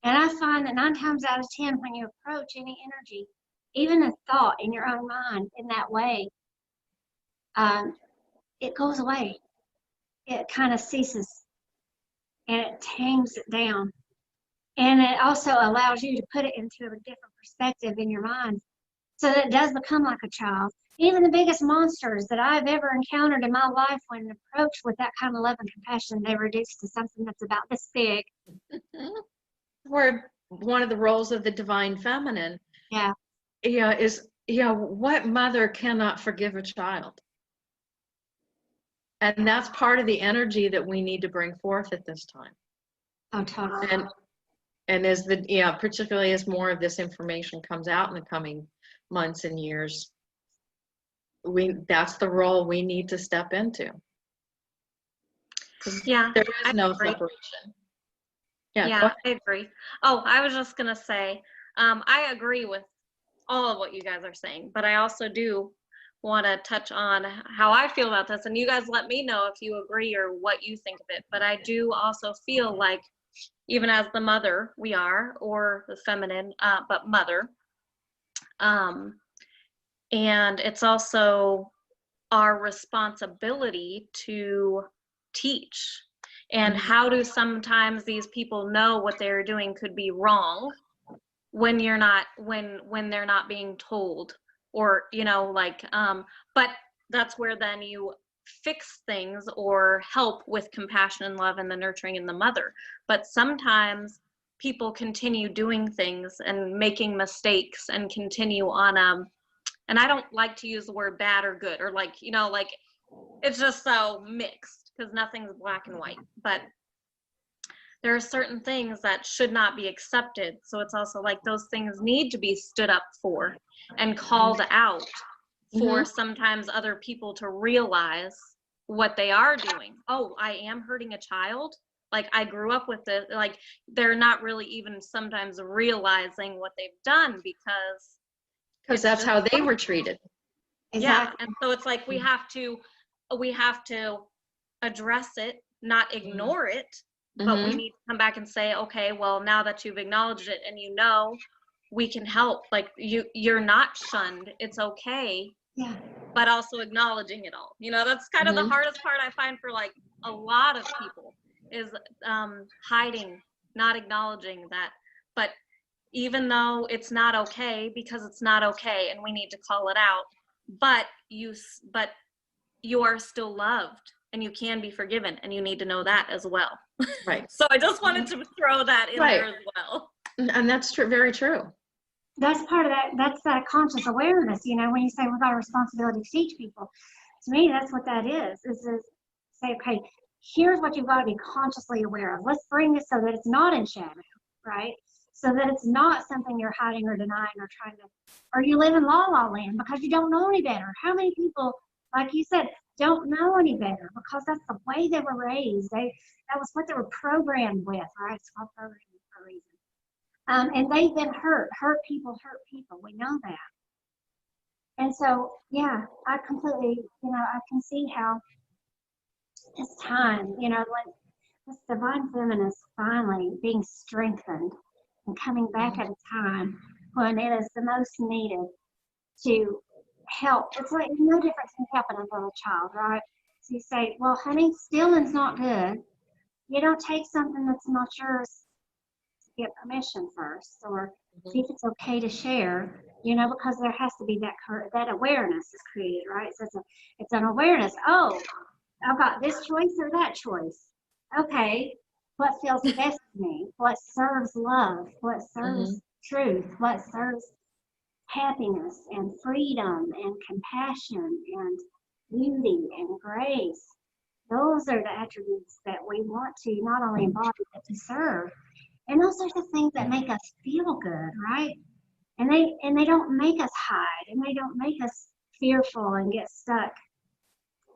And I find that 9 times out of 10, when you approach any energy, even a thought in your own mind in that way, it goes away. It kind of ceases and it tames it down. And it also allows you to put it into a different perspective in your mind so that it does become like a child. Even the biggest monsters that I've ever encountered in my life, when approached with that kind of love and compassion, they reduce to something that's about this big. Or one of the roles of the divine feminine. Yeah. Is what mother cannot forgive a child? And that's part of the energy that we need to bring forth at this time. Oh, totally. And as particularly as more of this information comes out in the coming months and years, that's the role we need to step into. Yeah, there is no separation. Yeah, I agree. Oh, I was just gonna say, I agree with all of what you guys are saying, but I also do want to touch on how I feel about this, and you guys let me know if you agree or what you think of it. But I do also feel like, even as the mother we are, or the feminine, but mother, and it's also our responsibility to teach. And how do sometimes these people know what they're doing could be wrong when you're not, when they're not being told, or, but that's where then you fix things or help with compassion and love and the nurturing and the mother. But sometimes people continue doing things and making mistakes and continue on, and I don't like to use the word bad or good, or it's just so mixed, because nothing's black and white. But there are certain things that should not be accepted. So it's also like those things need to be stood up for and called out for sometimes other people to realize what they are doing. Oh, I am hurting a child. Like, I grew up with it. Like, they're not really even sometimes realizing what they've done because that's how they were treated. Yeah. And so it's like we have to address it, not ignore it, but we need to come back and say, okay, well, now that you've acknowledged it and we can help. Like, you're not shunned. It's okay. Yeah. But also acknowledging it all. That's kind of the hardest part I find for like a lot of people is hiding, not acknowledging that. But even though it's not okay, because it's not okay and we need to call it out, but you are still loved and you can be forgiven, and you need to know that as well. Right. So I just wanted to throw that in there as well. And that's true, very true. that's part of that. That's that conscious awareness. You know, when you say we've got a responsibility to teach people, to me, that's what that is say, okay, here's what you've got to be consciously aware of. Let's bring this so that it's not in shadow, right? So that it's not something you're hiding or denying or trying to, or you live in la la land because you don't know any better. How many people, like you said, don't know any better because that's the way they were raised. That was what they were programmed with, right? It's called programming for a reason. And they've been hurt people. We know that. And so, yeah, I completely, I can see how it's time, when this divine feminine is finally being strengthened and coming back at a time when it is the most needed to help. It's like no difference in helping a little child, right? So you say, well, honey, stealing's not good. You don't take something that's not yours, get permission first, or see if it's okay to share, because there has to be that awareness is created, right? So it's an awareness. Oh, I've got this choice or that choice. Okay, what feels best to me? What serves love? What serves truth? What serves happiness and freedom and compassion and beauty and grace? Those are the attributes that we want to not only embody but to serve. And those are the things that make us feel good, right? And they don't make us hide, and they don't make us fearful and get stuck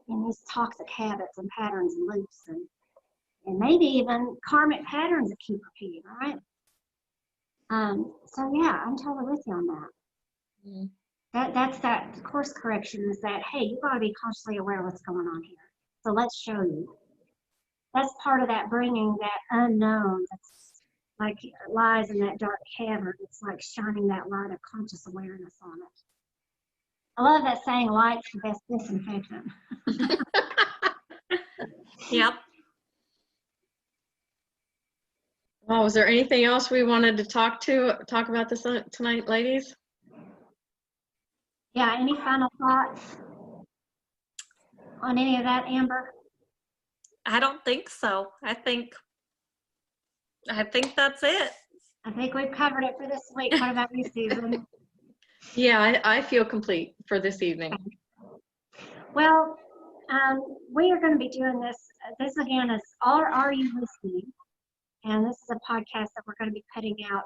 in these toxic habits and patterns and loops and maybe even karmic patterns that keep repeating, right? So yeah, I'm totally with you on that. That's that course correction is that, hey, you gotta be consciously aware of what's going on here. So let's show you. That's part of that bringing that unknown that's like lies in that dark cavern. It's like shining that light of conscious awareness on it. I love that saying, light's the best disinfectant. Yep. Well, was there anything else we wanted to talk about this tonight, ladies? Yeah, any final thoughts on any of that, Amber? I don't think so. I think that's it. I think we've covered it for this week. What about you, Susan? Yeah, I feel complete for this evening. Well, we are going to be doing this. This again is Are You Listening? And this is a podcast that we're going to be putting out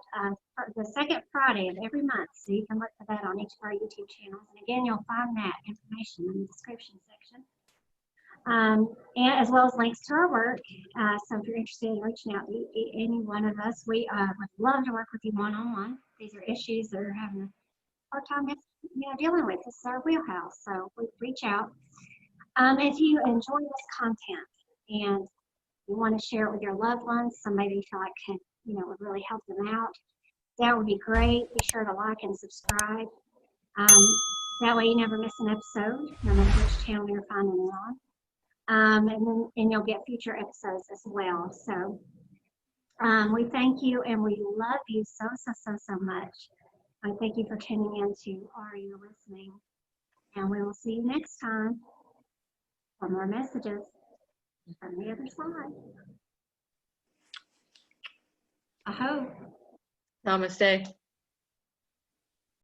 the second Friday of every month. So you can look for that on each of our YouTube channels. And again, you'll find that information in the description section. And as well as links to our work. So if you're interested in reaching out to any one of us, we would love to work with you one-on-one. These are issues that are having a hard time dealing with. This is our wheelhouse. So we reach out. If you enjoy this content and you want to share it with your loved ones, somebody you feel like can, would really help them out, that would be great. Be sure to like and subscribe. That way you never miss an episode, no matter which channel you're finding it on. And you'll get future episodes as well. So we thank you and we love you so much. I thank you for tuning in to Are You Listening? And we will see you next time for more messages from the other side. I hope. Namaste.